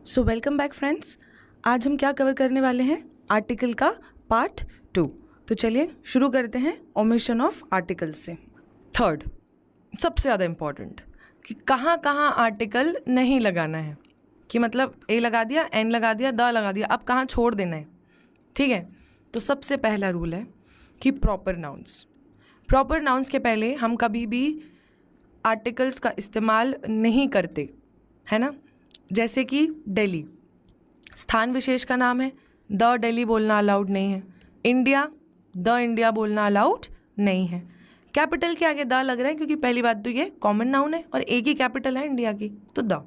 So welcome back friends. आज हम क्या कवर करने वाले हैं? आर्टिकल का पार्ट 2। तो चलिए शुरू करते हैं ओमिशन ऑफ आर्टिकल्स से। थर्ड, सबसे ज़्यादा इम्पॉर्टेंट कि कहाँ कहाँ आर्टिकल नहीं लगाना है, कि मतलब ए लगा दिया, एन लगा दिया, द लगा दिया, अब कहाँ छोड़ देना है। ठीक है, तो सबसे पहला रूल है कि प्रॉपर नाउन्स के पहले हम कभी भी आर्टिकल्स का इस्तेमाल नहीं करते, है ना। जैसे कि दिल्ली स्थान विशेष का नाम है, द दिल्ली बोलना अलाउड नहीं है। इंडिया, द इंडिया बोलना अलाउड नहीं है। कैपिटल के आगे द लग रहा है क्योंकि पहली बात तो ये कॉमन नाउन है और एक ही कैपिटल है इंडिया की, तो the.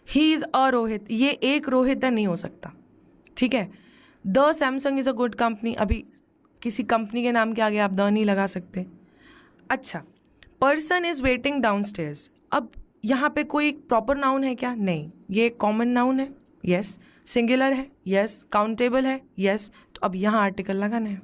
He is a Rohit, ये एक रोहित है, नहीं हो सकता। ठीक है। The Samsung is a good company, अभी किसी कंपनी के नाम के आगे आप द नहीं लगा सकते। अच्छा, पर्सन इज़ वेटिंग डाउनस्टेयर्स, अब यहाँ पे कोई प्रॉपर नाउन है क्या? नहीं, ये कॉमन नाउन है, यस। सिंगुलर है, यस। काउंटेबल है, यस। तो अब यहाँ आर्टिकल लगाना है,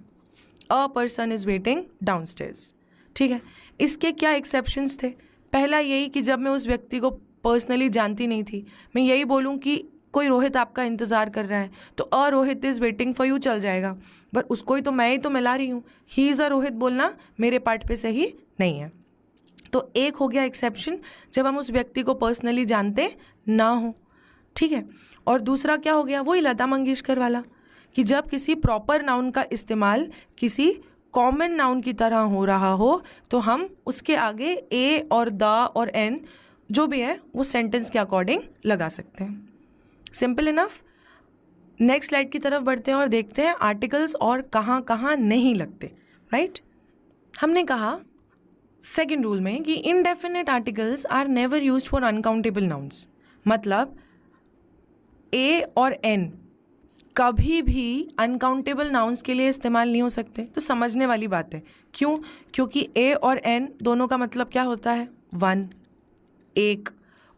a person is waiting downstairs. ठीक है, इसके क्या एक्सेप्शंस थे? पहला यही कि जब मैं उस व्यक्ति को पर्सनली जानती नहीं थी, मैं यही बोलूँ कि कोई रोहित आपका इंतज़ार कर रहा है, तो uh Rohit is waiting for you चल जाएगा, बट उसको ही तो मैं ही तो मिला रही हूँ। ही इज़ अ रोहित बोलना मेरे पार्ट पे सही नहीं है। तो एक हो गया एक्सेप्शन, जब हम उस व्यक्ति को पर्सनली जानते ना हो। ठीक है, और दूसरा क्या हो गया? वही लता मंगेशकर वाला, कि जब किसी प्रॉपर नाउन का इस्तेमाल किसी कॉमन नाउन की तरह हो रहा हो, तो हम उसके आगे ए और द और एन जो भी है वो सेंटेंस के अकॉर्डिंग लगा सकते हैं। Simple enough. नेक्स्ट स्लाइड की तरफ बढ़ते हैं और देखते हैं आर्टिकल्स और कहाँ कहाँ नहीं लगते। राइट, हमने कहा सेकेंड रूल में कि indefinite articles are never used for uncountable nouns, मतलब ए और एन कभी भी अनकाउंटेबल नाउन्स के लिए इस्तेमाल नहीं हो सकते। तो समझने वाली बात है, क्यों? क्योंकि ए और एन दोनों का मतलब क्या होता है? वन, एक,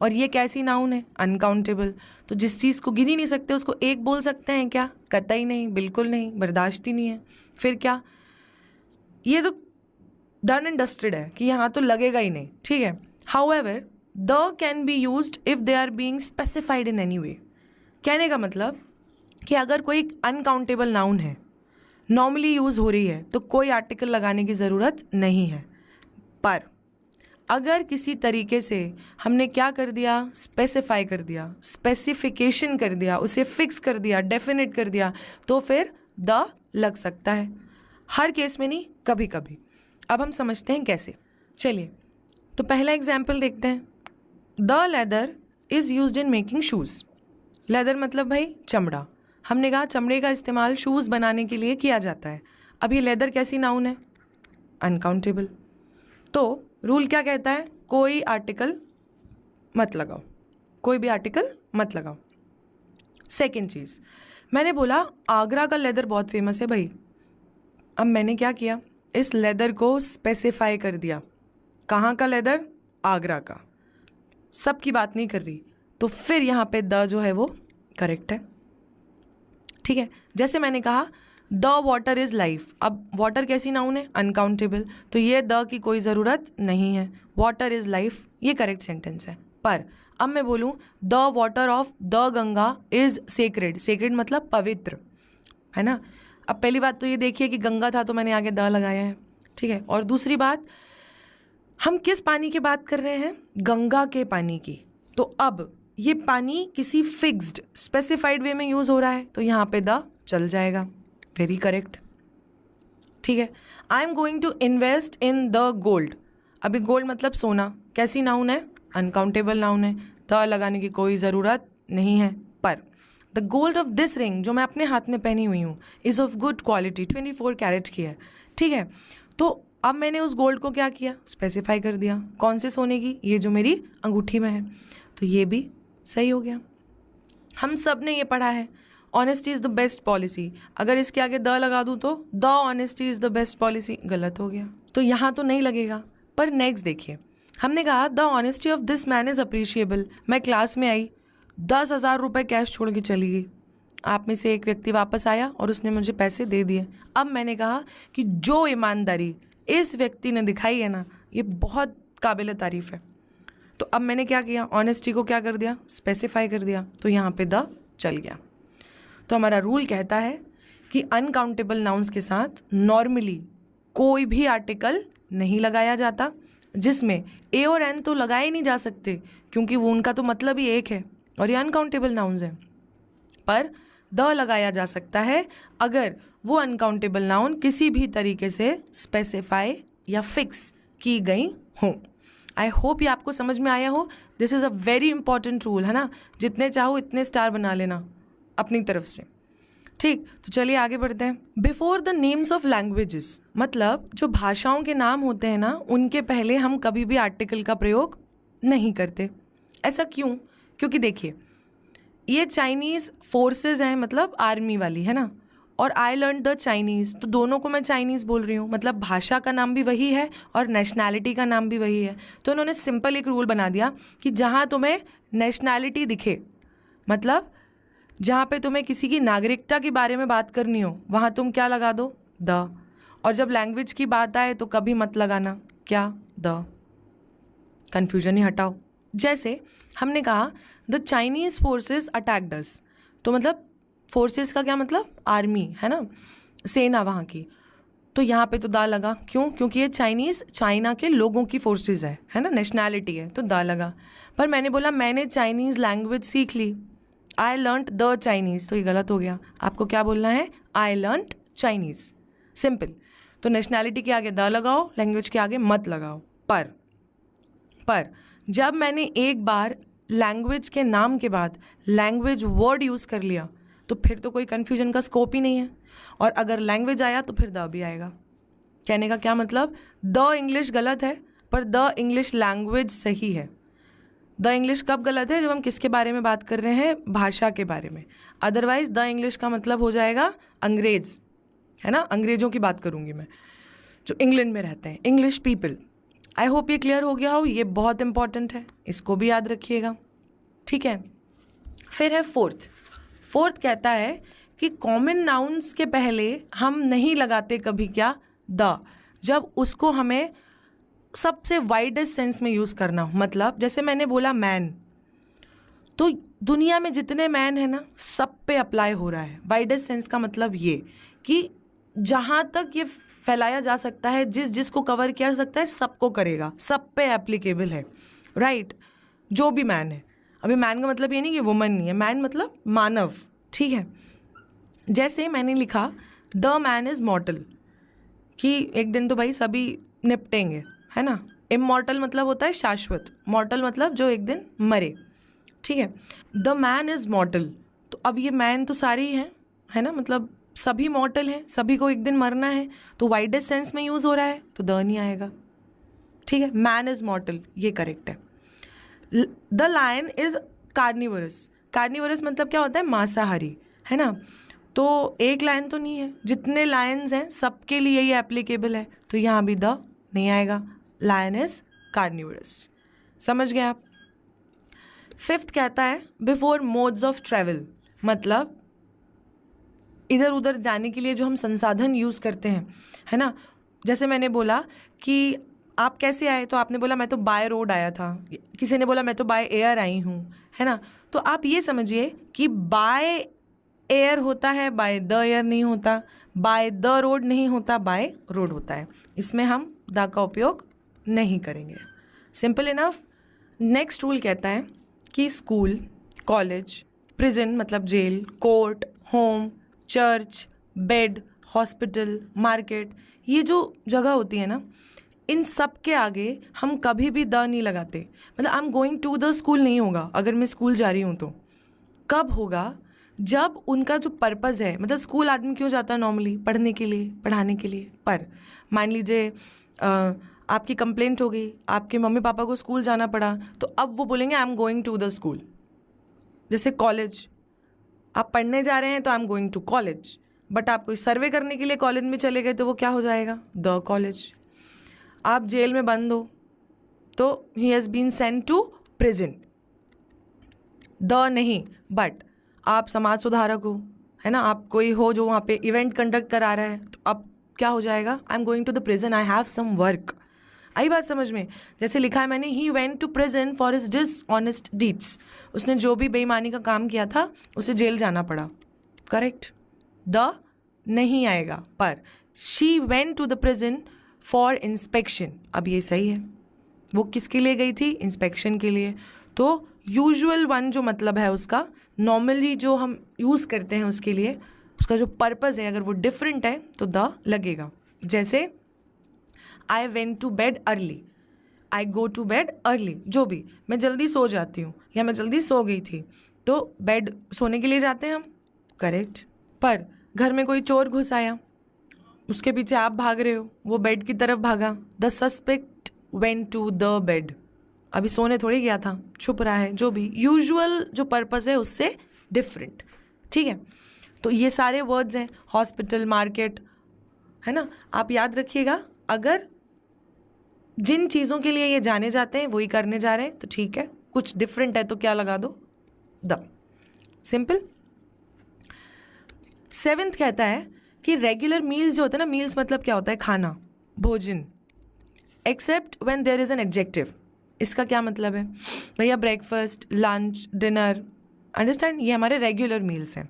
और ये कैसी नाउन है? अनकाउंटेबल। तो जिस चीज़ को गिन ही नहीं सकते उसको एक बोल सकते हैं क्या? कतई नहीं, बिल्कुल नहीं, बर्दाश्त ही नहीं है। फिर क्या? ये तो डन एंड डस्टेड है कि यहाँ तो लगेगा ही नहीं। ठीक है, however the can be used if they are being specified in any way. कहने का मतलब कि अगर कोई अनकाउंटेबल नाउन है, नॉर्मली यूज़ हो रही है, तो कोई आर्टिकल लगाने की ज़रूरत नहीं है। पर अगर किसी तरीके से हमने क्या कर दिया? स्पेसिफाई कर दिया, स्पेसिफिकेशन कर दिया, उसे फिक्स कर दिया, डेफिनेट कर दिया, तो फिर द लग सकता है। हर केस में नहीं, कभी कभी। अब हम समझते हैं कैसे। चलिए, तो पहला एग्जाम्पल देखते हैं। The leather is used in making shoes. Leather मतलब भाई चमड़ा। हमने कहा चमड़े का इस्तेमाल शूज़ बनाने के लिए किया जाता है। अब ये लेदर कैसी नाउन है? अनकाउंटेबल। तो रूल क्या कहता है? कोई आर्टिकल मत लगाओ, कोई भी आर्टिकल मत लगाओ। सेकेंड चीज़, मैंने बोला आगरा का लेदर बहुत फेमस है भाई। अब मैंने क्या किया? इस लेदर को स्पेसिफाई कर दिया। कहाँ का लेदर? आगरा का। सब की बात नहीं कर रही, तो फिर यहाँ पे द जो है वो करेक्ट है। ठीक है, जैसे मैंने कहा द वाटर इज़ लाइफ। अब वाटर कैसी नाउन है? अनकाउंटेबल, तो ये द की कोई ज़रूरत नहीं है। वाटर इज़ लाइफ, ये करेक्ट सेंटेंस है। पर अब मैं बोलूँ the water of the Ganga is sacred. Sacred मतलब पवित्र, है ना। अब पहली बात तो ये देखिए कि गंगा था तो मैंने आगे द लगाया है। ठीक है, और दूसरी बात, हम किस पानी की बात कर रहे हैं? गंगा के पानी की। तो अब ये पानी किसी फिक्स्ड स्पेसिफाइड वे में यूज़ हो रहा है, तो यहाँ पे द चल जाएगा। Very correct. ठीक है, I am going to invest in the gold. अभी गोल्ड मतलब सोना, कैसी नाउन है? अनकाउंटेबल नाउन है, द लगाने की कोई ज़रूरत नहीं है। पर the gold of this ring, जो मैं अपने हाथ में पहनी हुई हूँ, is of good quality, 24 carat की है। ठीक है, तो अब मैंने उस गोल्ड को क्या किया? स्पेसिफाई कर दिया। कौन से सोने की? ये जो मेरी अंगूठी में है। तो ये भी सही हो गया। हम सब ने ये पढ़ा है, honesty is the best policy. अगर इसके आगे द लगा दूँ तो the honesty is the best policy, गलत हो गया, तो यहाँ तो नहीं लगेगा। पर नेक्स्ट देखिए, हमने कहा the honesty of this man is appreciable. मैं क्लास में आई, 10,000 रुपये कैश छोड़ के चली गई। आप में से एक व्यक्ति वापस आया और उसने मुझे पैसे दे दिए। अब मैंने कहा कि जो ईमानदारी इस व्यक्ति ने दिखाई है ना, ये बहुत काबिल तारीफ़ है। तो अब मैंने क्या किया, ऑनेस्टी को क्या कर दिया, स्पेसिफाई कर दिया, तो यहाँ पे द चल गया। तो हमारा रूल कहता है कि अनकाउंटेबल नाउन्स के साथ नॉर्मली कोई भी आर्टिकल नहीं लगाया जाता, जिसमें ए और एन तो लगाए नहीं जा सकते क्योंकि वो उनका तो मतलब ही एक है और ये अनकाउंटेबल नाउन्स हैं। पर द लगाया जा सकता है अगर वो अनकाउंटेबल नाउन किसी भी तरीके से स्पेसिफाई या फिक्स की गई हो। आई होप ये आपको समझ में आया हो। This is a very important rule, है ना। जितने चाहो इतने स्टार बना लेना अपनी तरफ से, ठीक। तो चलिए आगे बढ़ते हैं। Before the names of languages, मतलब जो भाषाओं के नाम होते हैं ना, उनके पहले हम कभी भी आर्टिकल का प्रयोग नहीं करते। ऐसा क्यों? क्योंकि देखिए, ये चाइनीज़ फोर्सेस हैं, मतलब आर्मी वाली, है ना, और आई लर्न द चाइनीज़, तो दोनों को मैं चाइनीज़ बोल रही हूँ, मतलब भाषा का नाम भी वही है और नेशनैलिटी का नाम भी वही है। तो उन्होंने सिंपल एक रूल बना दिया कि जहाँ तुम्हें नेशनैलिटी दिखे, मतलब जहाँ पे तुम्हें किसी की नागरिकता के बारे में बात करनी हो, वहाँ तुम क्या लगा दो, द। और जब लैंग्वेज की बात आए तो कभी मत लगाना क्या, द। कन्फ्यूजन ही हटाओ। जैसे हमने कहा द चाइनीज़ फोर्सेस अटैक्ड अस, तो मतलब फोर्सेस का क्या मतलब, आर्मी, है ना, सेना वहाँ की। तो यहाँ पे तो दा लगा, क्यों? क्योंकि ये चाइनीज़ चाइना के लोगों की फोर्सेस है ना, नेशनैलिटी है, तो दा लगा। पर मैंने बोला मैंने चाइनीज़ लैंग्वेज सीख ली, आई लर्नड द चाइनीज़, तो ये गलत हो गया। आपको क्या बोलना है, आई लर्नड चाइनीज़, सिंपल। तो नेशनैलिटी के आगे द लगाओ, लैंग्वेज के आगे मत लगाओ। पर जब मैंने एक बार लैंग्वेज के नाम के बाद लैंग्वेज वर्ड यूज़ कर लिया तो फिर तो कोई कन्फ्यूजन का स्कोप ही नहीं है। और अगर लैंग्वेज आया तो फिर द भी आएगा। कहने का क्या मतलब, द इंग्लिश गलत है पर द इंग्लिश लैंग्वेज सही है। द इंग्लिश कब गलत है, जब हम किसके बारे में बात कर रहे हैं, भाषा के बारे में। अदरवाइज द इंग्लिश का मतलब हो जाएगा अंग्रेज़, है ना, अंग्रेज़ों की बात करूँगी मैं जो इंग्लैंड में रहते हैं, इंग्लिश पीपल। आई होप ये क्लियर हो गया हो, ये बहुत इंपॉर्टेंट है, इसको भी याद रखिएगा, ठीक है। फिर है फोर्थ कहता है कि कॉमन नाउन्स के पहले हम नहीं लगाते कभी क्या, द, जब उसको हमें सबसे वाइडेस्ट सेंस में यूज़ करना हो। मतलब जैसे मैंने बोला मैन, तो दुनिया में जितने मैन है ना सब पे अप्लाई हो रहा है। वाइडेस्ट सेंस का मतलब ये कि जहाँ तक ये फैलाया जा सकता है, जिसको कवर किया जा सकता है, सबको करेगा, सब पे एप्लीकेबल है, राइट। जो भी मैन है, अभी मैन का मतलब ये नहीं कि वुमन नहीं है, मैन मतलब मानव, ठीक है। जैसे मैंने लिखा द मैन इज़ मॉर्टल, कि एक दिन तो भाई सभी निपटेंगे, है ना। इमॉर्टल मतलब होता है शाश्वत, मॉर्टल मतलब जो एक दिन मरे, ठीक है। द मैन इज़ मॉर्टल, तो अब ये मैन तो सारे ही हैं, है ना, मतलब सभी मॉर्टल हैं, सभी को एक दिन मरना है, तो वाइडेस्ट सेंस में यूज़ हो रहा है, तो द नहीं आएगा, ठीक है। मैन इज़ मॉर्टल, ये करेक्ट है। The lion is carnivorous, carnivorous मतलब क्या होता है, मांसाहारी, है ना। तो एक लायन तो नहीं है, जितने लायंस हैं सबके लिए ये एप्लीकेबल है, तो यहाँ भी द नहीं आएगा, लायन इज़ कार्निवरस। समझ गए आप। फिफ्थ कहता है बिफोर मोड्स ऑफ ट्रैवल, मतलब इधर उधर जाने के लिए जो हम संसाधन यूज़ करते हैं, है ना। जैसे मैंने बोला कि आप कैसे आए, तो आपने बोला मैं तो बाय रोड आया था, किसी ने बोला मैं तो बाय एयर आई हूँ, है ना। तो आप ये समझिए कि बाय एयर होता है, बाय द एयर नहीं होता, बाय द रोड नहीं होता, बाय रोड होता है। इसमें हम द का उपयोग नहीं करेंगे, सिंपल इनफ। नेक्स्ट रूल कहता है कि स्कूल, कॉलेज, प्रिजन मतलब जेल, court, home, church, bed, hospital, market, ये जो जगह होती है ना, इन सब के आगे हम कभी भी द नहीं लगाते। मतलब I am going to the school नहीं होगा अगर मैं स्कूल जा रही हूँ तो। कब होगा, जब उनका जो पर्पज़ है, मतलब स्कूल आदमी क्यों जाता है नॉर्मली, पढ़ने के लिए, पढ़ाने के लिए। पर मान लीजिए आपकी कंप्लेंट हो गई, आपके मम्मी पापा को स्कूल जाना पड़ा, तो अब वो बोलेंगे I am going to the school. जैसे कॉलेज, आप पढ़ने जा रहे हैं तो I am going to college, but आप कोई सर्वे करने के लिए कॉलेज में चले गए तो वो क्या हो जाएगा, द कॉलेज। आप जेल में बंद हो तो he has been sent to prison, the नहीं, बट आप समाज सुधारक हो, है ना, आप कोई हो जो वहाँ पे इवेंट कंडक्ट करा रहा है, तो अब क्या हो जाएगा, I am going to the prison, I have some work. आई बात समझ में? जैसे लिखा है मैंने, he went to prison for his dishonest deeds, उसने जो भी बेईमानी का काम किया था उसे जेल जाना पड़ा, करेक्ट। द नहीं आएगा, पर she went to the prison for inspection, अब ये सही है, वो किसके लिए गई थी? इंस्पेक्शन के लिए। तो यूजुअल वन जो मतलब है उसका, नॉर्मली जो हम यूज़ करते हैं उसके लिए, उसका जो पर्पज़ है अगर वो डिफरेंट है तो द लगेगा। जैसे I went to bed early, I go to bed early, जो भी, मैं जल्दी सो जाती हूँ या मैं जल्दी सो गई थी, तो बेड सोने के लिए जाते हैं हम, करेक्ट। पर घर में कोई चोर घुस आया, उसके पीछे आप भाग रहे हो, वो बेड की तरफ भागा, the suspect went to the bed, अभी सोने थोड़ी गया था, छुप रहा है, जो भी, यूजुअल जो पर्पस है उससे डिफरेंट, ठीक है। तो ये सारे वर्ड्स हैं, हॉस्पिटल, मार्केट, है ना। आप याद रखिएगा, अगर जिन चीज़ों के लिए ये जाने जाते हैं वही करने जा रहे हैं तो ठीक है, कुछ डिफरेंट है तो क्या लगा दो? The, simple. 7th कहता है कि रेगुलर मील्स जो होता है ना, मील्स मतलब क्या होता है? खाना, भोजन, except when there is an adjective. इसका क्या मतलब है भैया? ब्रेकफास्ट, लंच, डिनर, अंडरस्टैंड, ये हमारे रेगुलर मील्स हैं।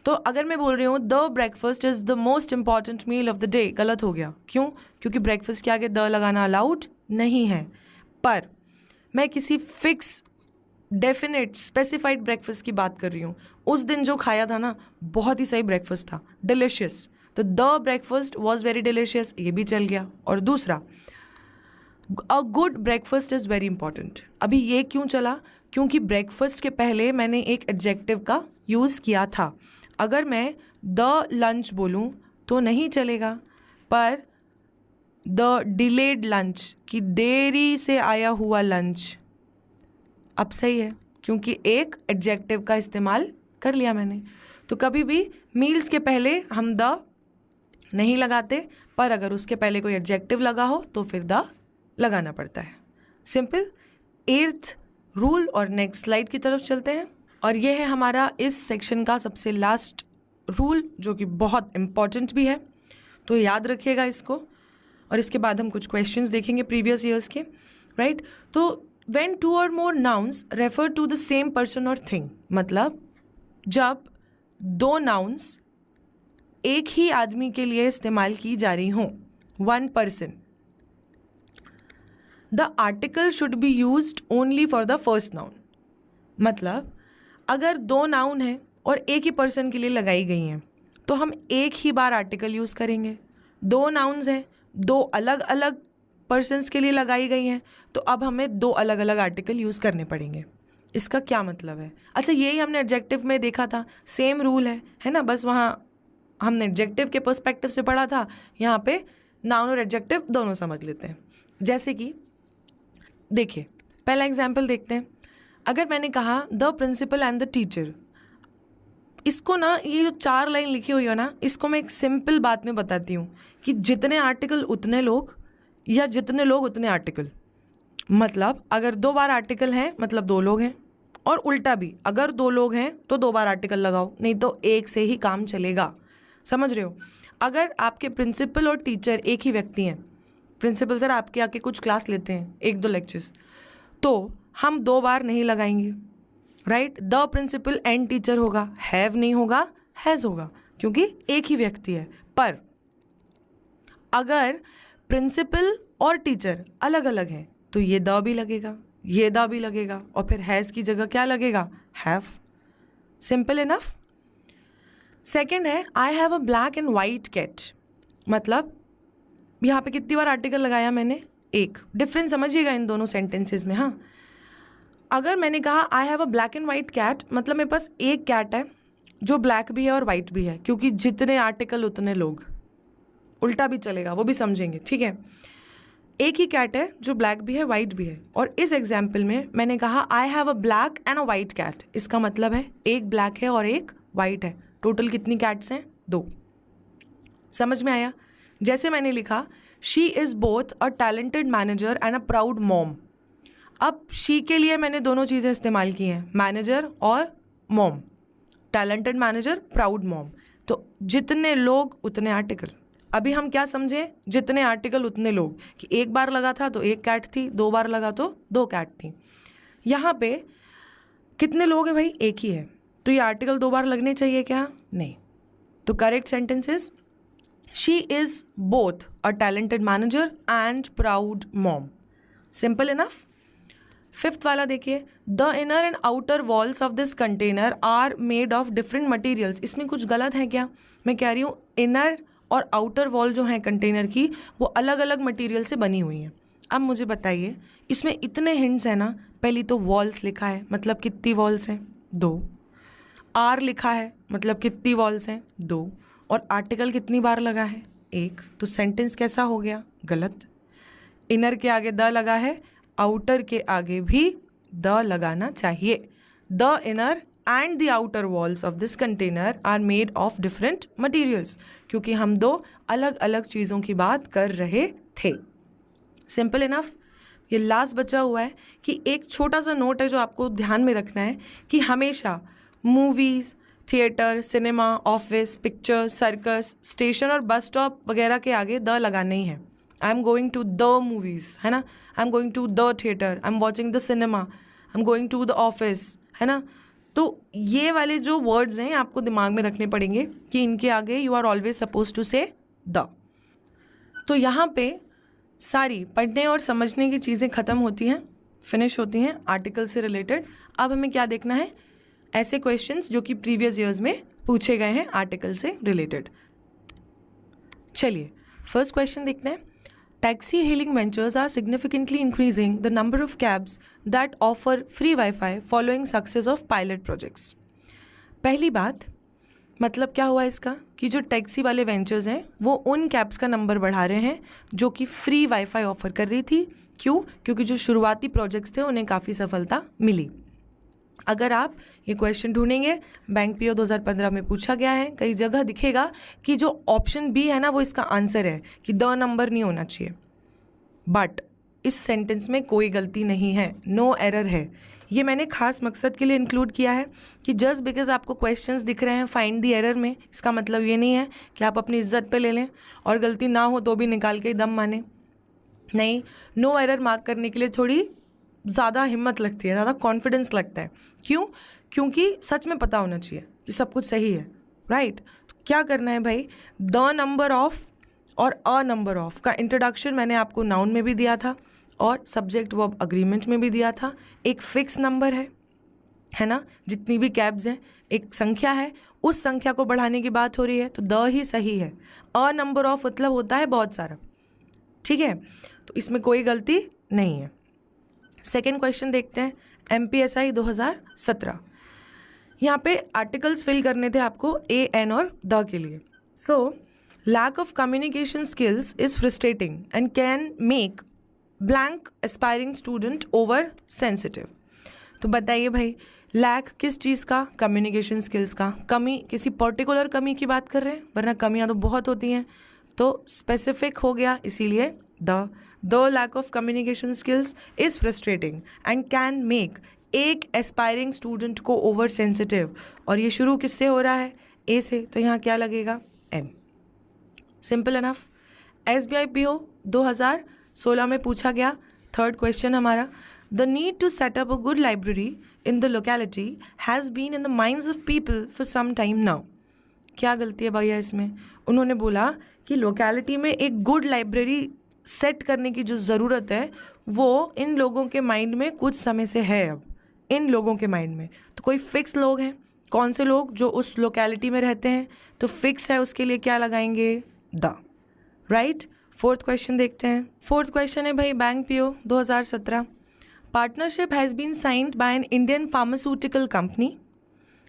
तो अगर मैं बोल रही हूँ the breakfast is the most important meal of the day, गलत हो गया। क्यों? क्योंकि ब्रेकफास्ट के आगे द लगाना अलाउड नहीं है। पर मैं किसी फिक्स, डेफिनेट, स्पेसिफाइड ब्रेकफास्ट की बात कर रही हूँ, उस दिन जो खाया था ना, बहुत ही सही ब्रेकफास्ट था, डिलिशियस, तो the breakfast was very delicious, ये भी चल गया। और दूसरा, a good breakfast is very important. अभी ये क्यों चला? क्योंकि ब्रेकफास्ट के पहले मैंने एक एडजेक्टिव का यूज़ किया था। अगर मैं द लंच बोलूँ तो नहीं चलेगा, पर द डिलेड लंच, कि देरी से आया हुआ लंच, अब सही है, क्योंकि एक एडजेक्टिव का इस्तेमाल कर लिया मैंने। तो कभी भी मील्स के पहले हम द नहीं लगाते, पर अगर उसके पहले कोई एडजेक्टिव लगा हो तो फिर द लगाना पड़ता है, सिंपल। 8th रूल, और नेक्स्ट स्लाइड की तरफ चलते हैं। और ये है हमारा इस सेक्शन का सबसे लास्ट रूल, जो कि बहुत इम्पॉर्टेंट भी है, तो याद रखिएगा इसको। और इसके बाद हम कुछ क्वेश्चंस देखेंगे प्रीवियस ईयर्स के, राइट। तो व्हेन 2 और more nouns refer to the same person और थिंग, मतलब जब 2 नाउन्स एक ही आदमी के लिए इस्तेमाल की जा रही हों, 1 person, the article should be used only for the first noun. मतलब अगर 2 नाउन हैं और एक ही पर्सन के लिए लगाई गई हैं तो हम एक ही बार आर्टिकल यूज़ करेंगे। 2 नाउन्स हैं, 2 अलग अलग पर्सन्स के लिए लगाई गई हैं, तो अब हमें 2 अलग अलग आर्टिकल यूज़ करने पड़ेंगे। इसका क्या मतलब है? अच्छा, यही हमने एडजेक्टिव में देखा था, सेम रूल है ना, बस वहाँ हमने एडजेक्टिव के पर्सपेक्टिव से पढ़ा था, यहाँ पे नाउन और एडजेक्टिव दोनों समझ लेते हैं। जैसे कि देखिए, पहला एग्जाम्पल देखते हैं। अगर मैंने कहा the principal and the teacher, इसको ना, ये जो 4 लाइन लिखी हुई है ना, इसको मैं एक सिंपल बात में बताती हूँ कि जितने आर्टिकल उतने लोग, या जितने लोग उतने आर्टिकल। मतलब अगर 2 बार आर्टिकल हैं मतलब 2 लोग हैं, और उल्टा भी, अगर 2 लोग हैं तो 2 बार आर्टिकल लगाओ, नहीं तो एक से ही काम चलेगा। समझ रहे हो? अगर आपके प्रिंसिपल और टीचर एक ही व्यक्ति हैं, प्रिंसिपल सर आपके आके कुछ क्लास लेते हैं, 1-2 लेक्चर्स, तो हम 2 बार नहीं लगाएंगे, right. The principal and teacher होगा, हैव नहीं होगा, हैज़ होगा, क्योंकि एक ही व्यक्ति है। पर अगर प्रिंसिपल और टीचर अलग अलग हैं तो ये द भी लगेगा, ये द भी लगेगा, और फिर हैज़ की जगह क्या लगेगा? हैव। Simple enough. सेकेंड है I have a black and white cat. मतलब यहाँ पे कितनी बार आर्टिकल लगाया मैंने? एक। डिफरेंस समझिएगा इन दोनों सेंटेंसेस में। हाँ, अगर मैंने कहा I have a black and white cat, मतलब मेरे पास एक कैट है जो ब्लैक भी है और वाइट भी है, क्योंकि जितने आर्टिकल उतने लोग। उल्टा भी चलेगा, वो भी समझेंगे, ठीक है। एक ही कैट है जो ब्लैक भी है, वाइट भी है, और इस एग्जाम्पल में मैंने कहा I have a black and a white cat. इसका मतलब है एक ब्लैक है और एक वाइट है। टोटल कितनी कैट्स हैं? 2। समझ में आया? जैसे मैंने लिखा she is both a talented manager and a proud mom. अब शी के लिए मैंने दोनों चीज़ें इस्तेमाल की हैं, मैनेजर और mom. Talented manager, proud mom, तो जितने लोग उतने आर्टिकल। अभी हम क्या समझे, जितने आर्टिकल उतने लोग, कि एक बार लगा था तो एक कैट थी, 2 बार लगा तो 2 कैट थी। यहाँ पे कितने लोग हैं भाई, एक ही है, तो ये आर्टिकल 2 बार लगने चाहिए क्या, नहीं। तो correct sentence is she is both a talented manager and proud mom. Simple enough. 5th वाला देखिए, the inner and outer walls of this container are made of different materials. इसमें कुछ गलत है क्या, मैं कह रही हूँ इनर और आउटर वॉल जो है कंटेनर की वो अलग अलग मटेरियल से बनी हुई हैं। अब मुझे बताइए, इसमें इतने हिंट्स हैं ना, पहली तो वॉल्स लिखा है, मतलब कितनी वॉल्स हैं, 2। आर लिखा है, मतलब कितनी वॉल्स हैं, 2। और आर्टिकल कितनी बार लगा है, 1। तो सेंटेंस कैसा हो गया, गलत। इनर के आगे द लगा है, आउटर के आगे भी द लगाना चाहिए। The inner and the outer walls of this container are made of different materials, क्योंकि हम 2 अलग अलग चीज़ों की बात कर रहे थे। Simple enough. ये लास्ट बचा हुआ है कि एक छोटा सा नोट है जो आपको ध्यान में रखना है कि हमेशा movies, theatre, cinema, office, picture, circus, station और बस स्टॉप वगैरह के आगे द लगाना ही है। I am going to the movies, है ना, I am going to the theatre, I am watching the cinema, I am going to the office, है ना। तो ये वाले जो वर्ड्स हैं आपको दिमाग में रखने पड़ेंगे कि इनके आगे you are always suppose to say the. तो यहाँ पे सारी पढ़ने और समझने की चीज़ें ख़त्म होती हैं, फिनिश होती हैं आर्टिकल से रिलेटेड। अब हमें क्या देखना है, ऐसे क्वेश्चंस जो कि प्रीवियस ईयर्स में पूछे गए हैं आर्टिकल से रिलेटेड। चलिए फर्स्ट क्वेश्चन देखते हैं। Taxi hailing ventures are significantly increasing the number of cabs that offer free wifi following success of pilot projects. पहली बात, मतलब क्या हुआ इसका कि जो टैक्सी वाले वेंचर्स हैं वो उन कैब्स का नंबर बढ़ा रहे हैं जो कि फ्री वाईफाई ऑफर कर रही थी। क्यों? क्योंकि जो शुरुआती प्रोजेक्ट्स थे उन्हें काफ़ी सफलता मिली। अगर आप ये क्वेश्चन ढूंढेंगे, बैंक पीओ 2015 में पूछा गया है, कई जगह दिखेगा कि जो ऑप्शन बी है ना वो इसका आंसर है कि द नंबर नहीं होना चाहिए। बट इस सेंटेंस में कोई गलती नहीं है, नो एरर है। ये मैंने खास मकसद के लिए इंक्लूड किया है कि जस्ट बिकॉज आपको क्वेश्चंस दिख रहे हैं फाइंड दी एरर में, इसका मतलब ये नहीं है कि आप अपनी इज्जत पे ले लें और गलती ना हो तो भी निकाल के ही दम माने। नहीं, नो एरर मार्क करने के लिए थोड़ी ज़्यादा हिम्मत लगती है, ज़्यादा कॉन्फिडेंस लगता है। क्यों? क्योंकि सच में पता होना चाहिए कि सब कुछ सही है, राइट। तो क्या करना है भाई, द नंबर ऑफ और अ नंबर ऑफ का इंट्रोडक्शन मैंने आपको नाउन में भी दिया था और सब्जेक्ट वर्ब अग्रीमेंट में भी दिया था। एक फिक्स नंबर है ना, जितनी भी कैब्स हैं एक संख्या है, उस संख्या को बढ़ाने की बात हो रही है तो द ही सही है। अ नंबर ऑफ मतलब होता है बहुत सारा, ठीक है, तो इसमें कोई गलती नहीं है। सेकेंड क्वेश्चन देखते हैं, MPSI 2017। यहाँ पे आर्टिकल्स फिल करने थे आपको ए, एन और द के लिए। So lack of communication skills is frustrating and can make blank aspiring student over sensitive. तो बताइए भाई, लैक किस चीज़ का, कम्युनिकेशन स्किल्स का। कमी, किसी पर्टिकुलर कमी की बात कर रहे हैं, वरना कमियां तो बहुत होती हैं, तो स्पेसिफिक हो गया, इसीलिए the lack of communication skills is frustrating and can make एक एस्पायरिंग स्टूडेंट को ओवर सेंसिटिव। और ये शुरू किससे हो रहा है, ए से, तो यहाँ क्या लगेगा, an. Simple enough. SBI PO 2016 में पूछा गया, थर्ड क्वेश्चन हमारा, the need to set up a good library in the locality has been in the minds of people for some time now. क्या गलती है भैया इसमें? उन्होंने बोला कि लोकेलिटी में एक गुड लाइब्रेरी सेट करने की जो ज़रूरत है वो इन लोगों के माइंड में कुछ समय से है। अब इन लोगों के माइंड में तो कोई फिक्स लोग हैं, कौन से लोग, जो उस लोकेलिटी में रहते हैं, तो फिक्स है, उसके लिए क्या लगाएंगे, द, राइट। फोर्थ क्वेश्चन देखते हैं। फोर्थ क्वेश्चन है भाई, bank PO 2017, partnership has been signed by an Indian pharmaceutical company,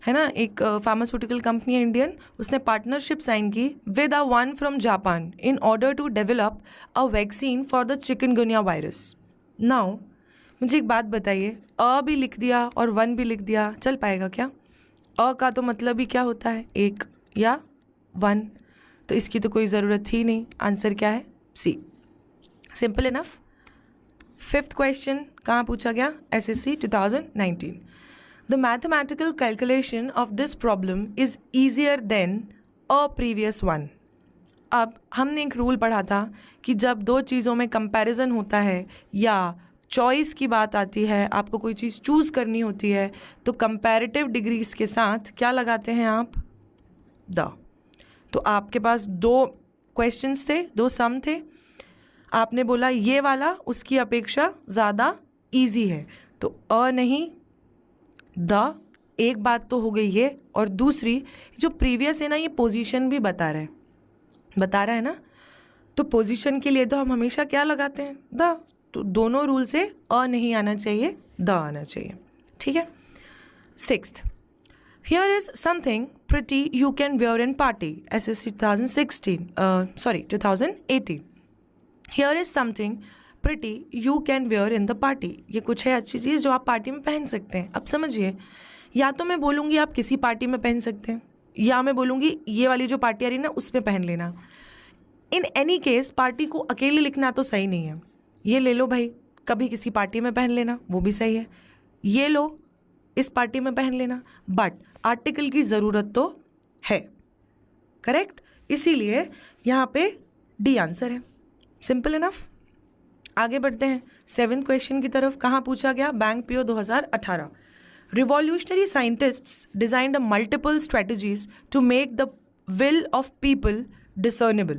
है ना, एक फार्मास्यूटिकल कंपनी है इंडियन, उसने पार्टनरशिप साइन की with a one from Japan in order to develop a vaccine for the chikungunya virus. Now मुझे एक बात बताइए, अ भी लिख दिया और वन भी लिख दिया, चल पाएगा क्या? अ का तो मतलब ही क्या होता है, एक या वन, तो इसकी तो कोई ज़रूरत थी नहीं। आंसर क्या है, C. Simple enough. Fifth question कहाँ पूछा गया, SSC 2019। The mathematical calculation of this problem is easier than a previous one. अब हमने एक रूल पढ़ा था कि जब दो चीज़ों में कंपैरिजन होता है या चॉइस की बात आती है, आपको कोई चीज़ चूज़ करनी होती है, तो कंपैरेटिव डिग्रीज के साथ क्या लगाते हैं आप? द। तो आपके पास दो क्वेश्चंस थे, दो सम थे, आपने बोला ये वाला उसकी अपेक्षा ज़्यादा इजी है, तो अ नहीं द। एक बात तो हो गई ये, और दूसरी जो प्रीवियस है ना, ये पोजीशन भी बता रहा है ना, तो पोजीशन के लिए तो हम हमेशा क्या लगाते हैं? द। तो दोनों रूल से अ नहीं आना चाहिए, द आना चाहिए। ठीक है। 6th, here is something pretty you can wear in party, SSC 2018। Here is something pretty you can wear in the party. ये कुछ है अच्छी चीज़ जो आप पार्टी में पहन सकते हैं। अब समझिए, या तो मैं बोलूँगी आप किसी पार्टी में पहन सकते हैं, या मैं बोलूँगी ये वाली जो पार्टी आ रही है ना उसमें पहन लेना। इन एनी केस पार्टी को अकेले लिखना तो सही नहीं है। ये ले लो भाई, कभी किसी पार्टी में पहन लेना, वो भी सही है। ये लो, इस पार्टी में पहन लेना, बट आर्टिकल की ज़रूरत तो है। करेक्ट। इसीलिए यहाँ पे डी आंसर है। Simple enough. आगे बढ़ते हैं 7th क्वेश्चन की तरफ। कहाँ पूछा गया? Bank PO 2018। Revolutionary scientists designed a multiple strategies to make the will of people discernible.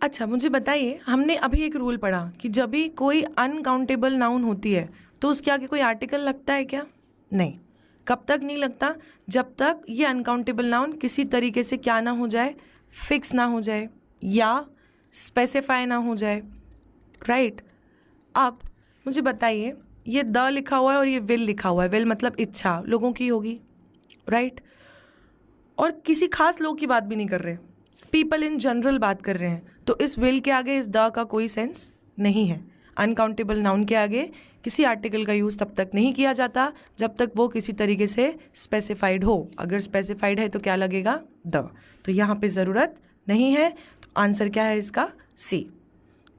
अच्छा, मुझे बताइए, हमने अभी एक रूल पढ़ा कि जब भी कोई अनकाउंटेबल नाउन होती है तो उसके आगे कोई आर्टिकल लगता है क्या? नहीं। कब तक नहीं लगता? जब तक ये अनकाउंटेबल नाउन किसी तरीके से क्या ना हो जाए, फिक्स ना हो जाए या स्पेसिफाई ना हो जाए। राइट। अब मुझे बताइए, ये द लिखा हुआ है और ये विल लिखा हुआ है। विल मतलब इच्छा लोगों की होगी, राइट। और किसी खास लोग की बात भी नहीं कर रहे, पीपल इन जनरल बात कर रहे हैं, तो इस विल के आगे इस द का कोई सेंस नहीं है। अनकाउंटेबल नाउन के आगे किसी आर्टिकल का यूज़ तब तक नहीं किया जाता जब तक वो किसी तरीके से स्पेसिफाइड हो। अगर स्पेसिफाइड है तो क्या लगेगा? द। तो यहाँ पे ज़रूरत नहीं है, तो आंसर क्या है इसका? सी।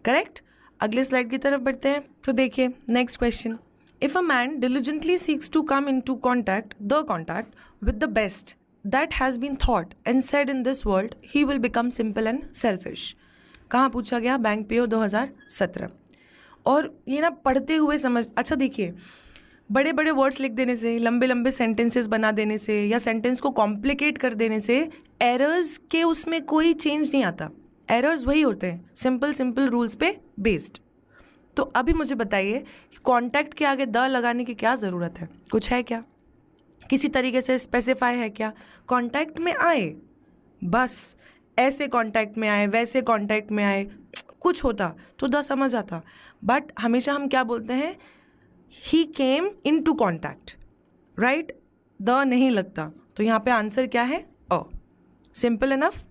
करेक्ट। अगले स्लाइड की तरफ बढ़ते हैं। तो देखिए next question, if a man diligently seeks to come in to contact with the best that has been thought and said in this world, he will become simple and selfish. कहाँ पूछा गया? Bank PO 2017। और ये ना पढ़ते हुए समझ, अच्छा देखिए, बड़े बड़े वर्ड्स लिख देने से, लंबे लंबे सेंटेंसेस बना देने से या सेंटेंस को कॉम्प्लिकेट कर देने से एरर्स के उसमें कोई चेंज नहीं आता। एरर्स वही होते हैं, सिंपल रूल्स पे बेस्ड। तो अभी मुझे बताइए कि कॉन्टैक्ट के आगे द लगाने की क्या ज़रूरत है? कुछ है क्या? किसी तरीके से स्पेसिफाई है क्या? कॉन्टैक्ट में आए, बस ऐसे कॉन्टैक्ट में आए, वैसे कॉन्टैक्ट में आए, कुछ होता तो द समझ आता। बट हमेशा हम क्या बोलते हैं? He came in to contact, right. द नहीं लगता, तो यहाँ पे आंसर क्या है? अ। Simple enough.